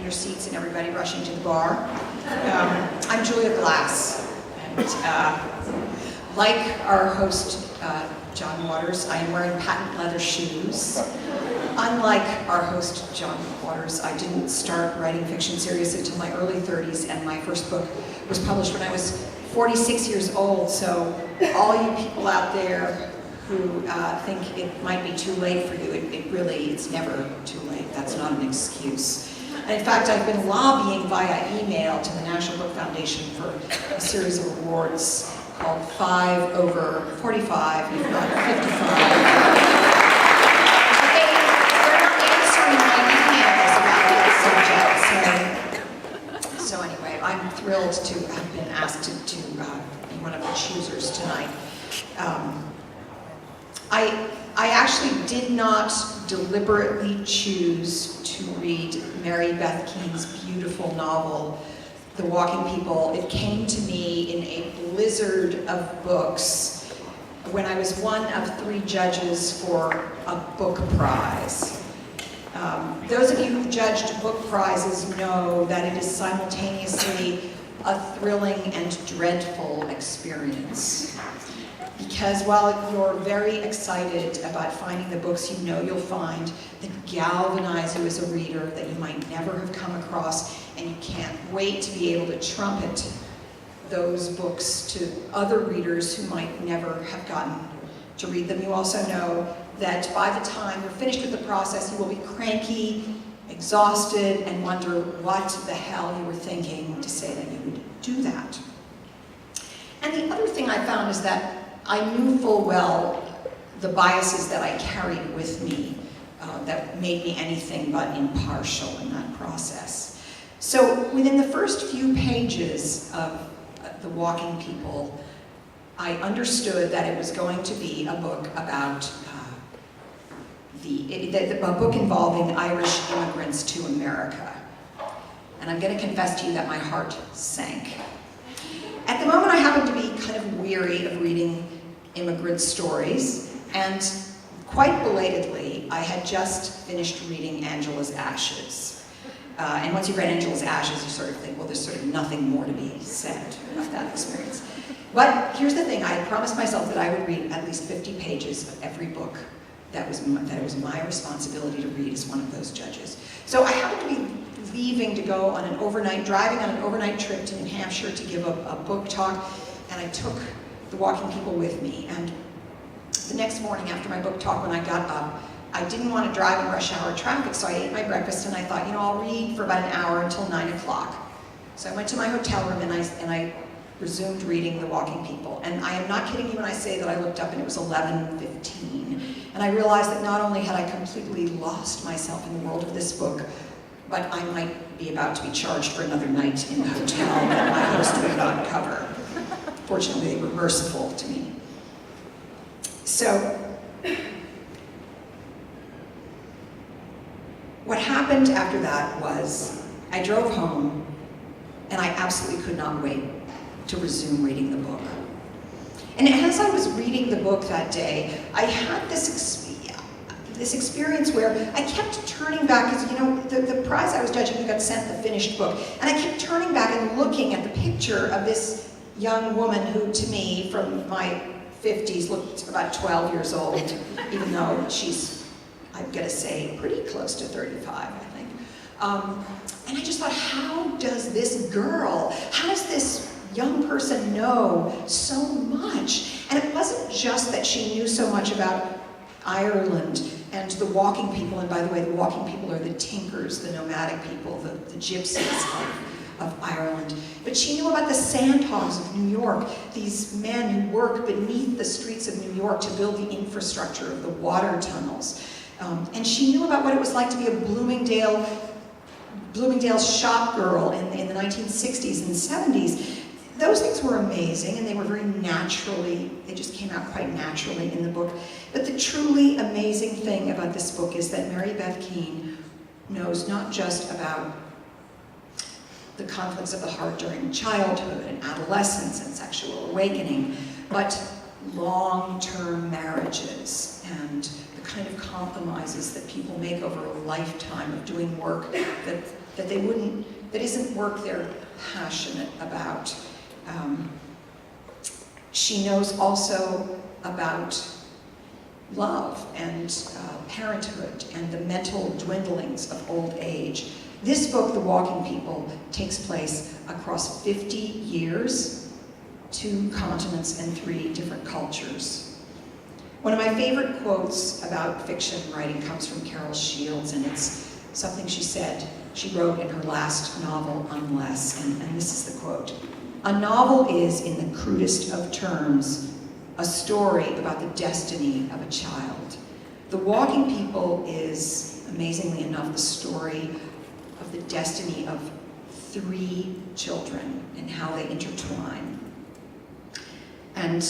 your seats and everybody rushing to the bar. I'm Julia Glass, and like our host, John Waters, I am wearing patent leather shoes. Unlike our host, John Waters, I didn't start writing fiction series until my early 30s, and my first book was published when I was 46 years old, so all you people out there who think it might be too late for you, it's never too late. That's not an excuse. And in fact, I've been lobbying via email to the National Book Foundation for a series of awards called 5 over 45, if not 55. So anyway, I'm thrilled to have been asked to be one of the choosers tonight. I actually did not deliberately choose to read Mary Beth Keane's beautiful novel, The Walking People. It came to me in a blizzard of books when I was one of 3 judges for a book prize. Those of you who've judged book prizes know that it is simultaneously a thrilling and dreadful experience. Because while you're very excited about finding the books you know you'll find that galvanize you as a reader that you might never have come across, and you can't wait to be able to trumpet those books to other readers who might never have gotten to read them, you also know that by the time you're finished with the process, you will be cranky, exhausted, and wonder what the hell you were thinking to say that you would do that. And the other thing I found is that I knew full well the biases that I carried with me that made me anything but impartial in that process. So within the first few pages of The Walking People, I understood that it was going to be a book about a book involving Irish immigrants to America. And I'm going to confess to you that my heart sank. At the moment, I happen to be kind of weary of reading immigrant stories, and quite belatedly, I had just finished reading Angela's Ashes. And once you've read Angela's Ashes, you sort of think, well, there's sort of nothing more to be said about that experience. But here's the thing, I had promised myself that I would read at least 50 pages of every book that it was my responsibility to read as one of those judges. So I happened to be leaving to go on driving on an overnight trip to New Hampshire to give a book talk, and I took The Walking People with me. And the next morning after my book talk, when I got up, I didn't want to drive in rush hour traffic, so I ate my breakfast and I thought, I'll read for about an hour until 9 o'clock. So I went to my hotel room and I resumed reading The Walking People. And I am not kidding you when I say that I looked up and it was 11:15. And I realized that not only had I completely lost myself in the world of this book, but I might be about to be charged for another night in the hotel that my host would not cover. Fortunately, they were merciful to me. So, what happened after that was I drove home and I absolutely could not wait to resume reading the book. And as I was reading the book that day, I had this experience where I kept turning back, because the prize I was judging, we got sent the finished book, and I kept turning back and looking at the picture of this young woman who, to me, from my 50s, looked about 12 years old, even though she's, I'm gonna say, pretty close to 35, I think. And I just thought, how does this young person know so much? And it wasn't just that she knew so much about Ireland and the Walking People, and by the way, the Walking People are the Tinkers, the nomadic people, the gypsies of Ireland. But she knew about the sandhogs of New York, these men who work beneath the streets of New York to build the infrastructure of the water tunnels. And she knew about what it was like to be a Bloomingdale's shop girl in the 1960s and 70s. Those things were amazing, and they were they just came out quite naturally in the book. But the truly amazing thing about this book is that Mary Beth Keane knows not just about the conflicts of the heart during childhood and adolescence and sexual awakening, but long-term marriages and the kind of compromises that people make over a lifetime of doing work that that that isn't work they're passionate about. She knows also about love and parenthood and the mental dwindlings of old age. This book, The Walking People, takes place across 50 years, 2 continents, and 3 different cultures. One of my favorite quotes about fiction writing comes from Carol Shields, and it's something she wrote in her last novel, Unless, and this is the quote. "A novel is, in the crudest of terms, a story about the destiny of a child. The Walking People is, amazingly enough, the story of the destiny of 3 children and how they intertwine." And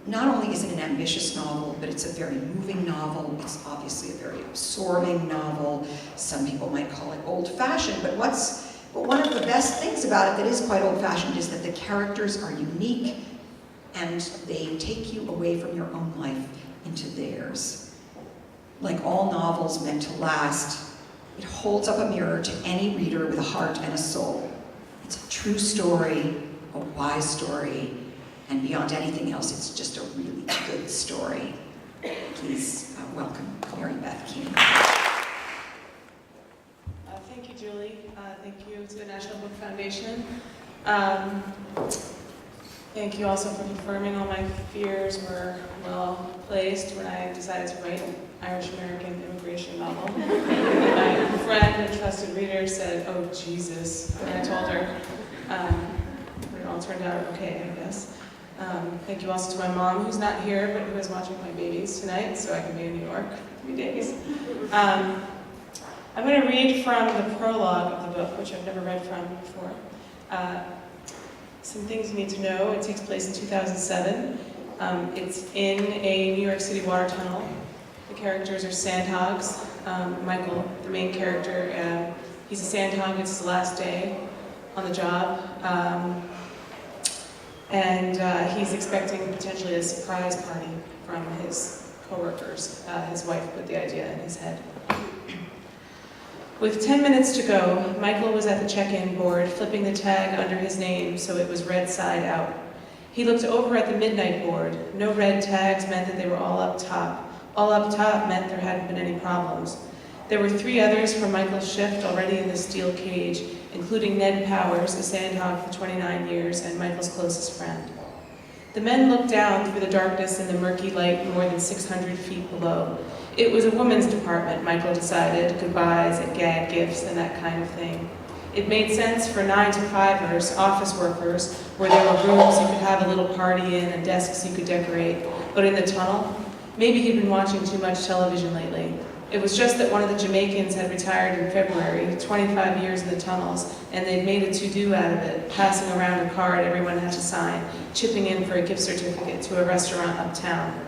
not only is it an ambitious novel, but it's a very moving novel. It's obviously a very absorbing novel. Some people might call it old-fashioned, but one of the best things about it that is quite old-fashioned is that the characters are unique and they take you away from your own life into theirs. Like all novels meant to last, it holds up a mirror to any reader with a heart and a soul. It's a true story, a wise story, and beyond anything else, it's just a really good story. Please welcome Mary Beth Keane. Thank you, Julie. Thank you to the National Book Foundation. Thank you also for confirming all my fears were well placed when I decided to write an Irish-American immigration novel. My friend and trusted reader said, "Oh, Jesus," when I told her. It all turned out okay, I guess. Thank you also to my mom, who's not here, but who is watching my babies tonight, so I can be in New York for 3 days. I'm going to read from the prologue of the book, which I've never read from before. Some things you need to know. It takes place in 2007. It's in a New York City water tunnel. The characters are sandhogs. Michael, the main character, he's a sandhog. It's his last day on the job. And he's expecting potentially a surprise party from his coworkers. His wife put the idea in his head. With 10 minutes to go, Michael was at the check-in board, flipping the tag under his name so it was red side out. He looked over at the midnight board. No red tags meant that they were all up top. All up top meant there hadn't been any problems. There were 3 others from Michael's shift already in the steel cage, including Ned Powers, a sandhog for 29 years and Michael's closest friend. The men looked down through the darkness and the murky light more than 600 feet below. It was a women's department, Michael decided, goodbyes and gag gifts and that kind of thing. It made sense for 9-to-5ers, office workers, where there were rooms you could have a little party in and desks you could decorate. But in the tunnel, maybe he'd been watching too much television lately. It was just that one of the Jamaicans had retired in February, 25 years in the tunnels, and they'd made a to-do out of it, passing around a card everyone had to sign, chipping in for a gift certificate to a restaurant uptown.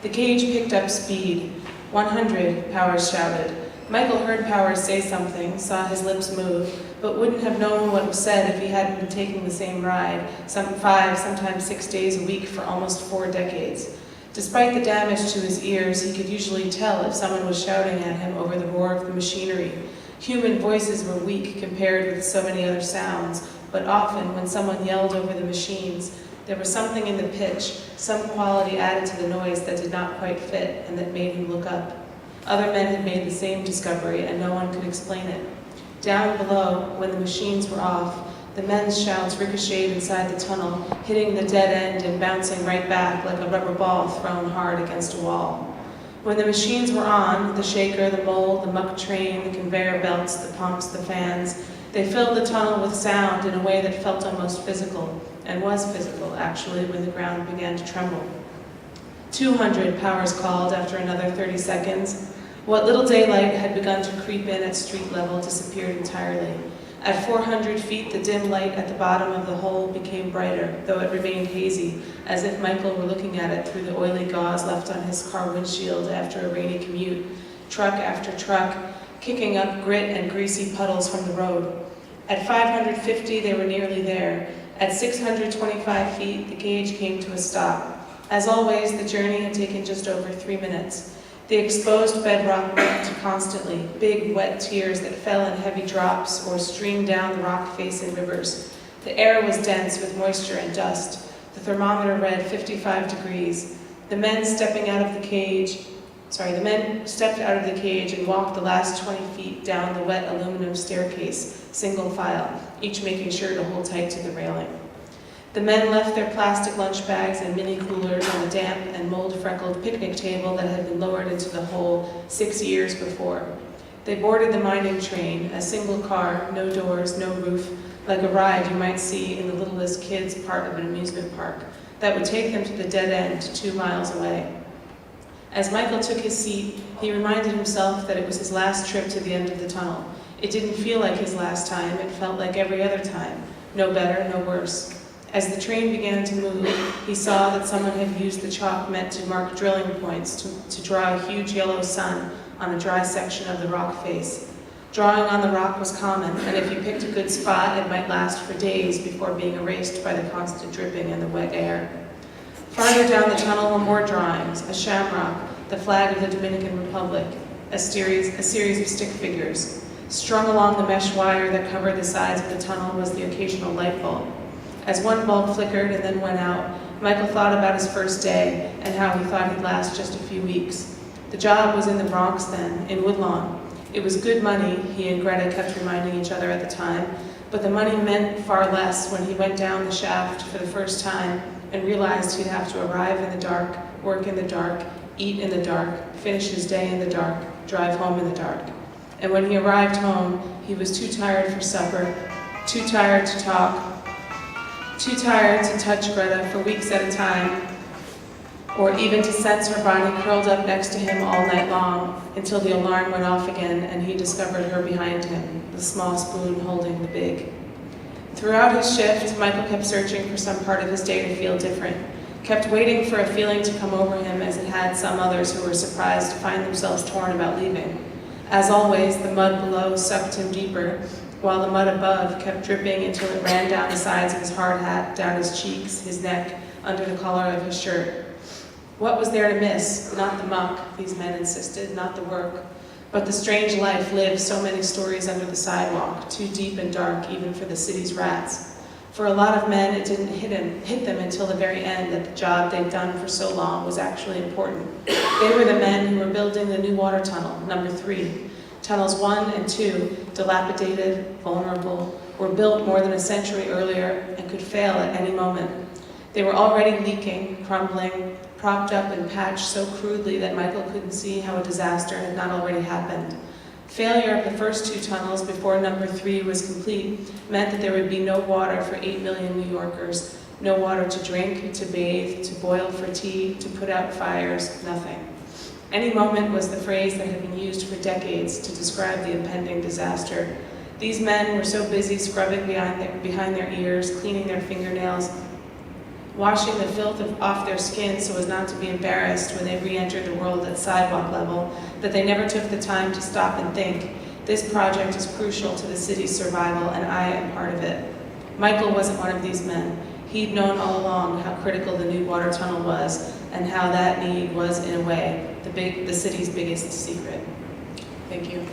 The cage picked up speed. 100, Powers shouted. Michael heard Powers say something, saw his lips move, but wouldn't have known what was said if he hadn't been taking the same ride, some 5, sometimes 6 days a week for almost 4 decades. Despite the damage to his ears, he could usually tell if someone was shouting at him over the roar of the machinery. Human voices were weak compared with so many other sounds, but often when someone yelled over the machines, there was something in the pitch, some quality added to the noise that did not quite fit and that made him look up. Other men had made the same discovery and no one could explain it. Down below, when the machines were off, the men's shouts ricocheted inside the tunnel, hitting the dead end and bouncing right back like a rubber ball thrown hard against a wall. When the machines were on, the shaker, the mold, the muck train, the conveyor belts, the pumps, the fans, they filled the tunnel with sound in a way that felt almost physical, and was physical, actually, when the ground began to tremble. 200, Powers called after another 30 seconds. What little daylight had begun to creep in at street level disappeared entirely. At 400 feet, the dim light at the bottom of the hole became brighter, though it remained hazy, as if Michael were looking at it through the oily gauze left on his car windshield after a rainy commute, truck after truck, kicking up grit and greasy puddles from the road. At 550, they were nearly there. At 625 feet, the cage came to a stop. As always, the journey had taken just over 3 minutes. The exposed bedrock wept constantly, big wet tears that fell in heavy drops or streamed down the rock face in rivers. The air was dense with moisture and dust. The thermometer read 55 degrees. The men stepped out of the cage and walked the last 20 feet down the wet aluminum staircase, single file, each making sure to hold tight to the railing. The men left their plastic lunch bags and mini coolers on the damp and mold-freckled picnic table that had been lowered into the hole 6 years before. They boarded the mining train, a single car, no doors, no roof, like a ride you might see in the littlest kids' part of an amusement park, that would take them to the dead end 2 miles away. As Michael took his seat, he reminded himself that it was his last trip to the end of the tunnel. It didn't feel like his last time, it felt like every other time. No better, no worse. As the train began to move, he saw that someone had used the chalk meant to mark drilling points to draw a huge yellow sun on a dry section of the rock face. Drawing on the rock was common, and if you picked a good spot, it might last for days before being erased by the constant dripping and the wet air. Farther down the tunnel were more drawings, a shamrock, the flag of the Dominican Republic, a series of stick figures. Strung along the mesh wire that covered the sides of the tunnel was the occasional light bulb. As one bulb flickered and then went out, Michael thought about his first day and how he thought he'd last just a few weeks. The job was in the Bronx then, in Woodlawn. It was good money, he and Greta kept reminding each other at the time, but the money meant far less when he went down the shaft for the first time and realized he'd have to arrive in the dark, work in the dark, eat in the dark, finish his day in the dark, drive home in the dark. And when he arrived home, he was too tired for supper, too tired to talk, too tired to touch Greta for weeks at a time, or even to sense her body curled up next to him all night long, until the alarm went off again and he discovered her behind him, the small spoon holding the big. Throughout his shift, Michael kept searching for some part of his day to feel different, kept waiting for a feeling to come over him as it had some others who were surprised to find themselves torn about leaving. As always, the mud below sucked him deeper, while the mud above kept dripping until it ran down the sides of his hard hat, down his cheeks, his neck, under the collar of his shirt. What was there to miss? Not the muck, these men insisted, not the work, but the strange life lived so many stories under the sidewalk, too deep and dark even for the city's rats. For a lot of men, it didn't hit them until the very end that the job they'd done for so long was actually important. They were the men who were building the new water tunnel, number 3. Tunnels 1 and 2, dilapidated, vulnerable, were built more than a century earlier and could fail at any moment. They were already leaking, crumbling, propped up and patched so crudely that Michael couldn't see how a disaster had not already happened. Failure of the first 2 tunnels before number 3 was complete meant that there would be no water for 8 million New Yorkers, no water to drink, to bathe, to boil for tea, to put out fires, nothing. Any moment was the phrase that had been used for decades to describe the impending disaster. These men were so busy scrubbing behind their ears, cleaning their fingernails, washing the filth off their skin so as not to be embarrassed when they re-entered the world at sidewalk level, that they never took the time to stop and think, this project is crucial to the city's survival and I am part of it. Michael wasn't one of these men. He'd known all along how critical the new water tunnel was and how that need was, in a way, the city's biggest secret. Thank you.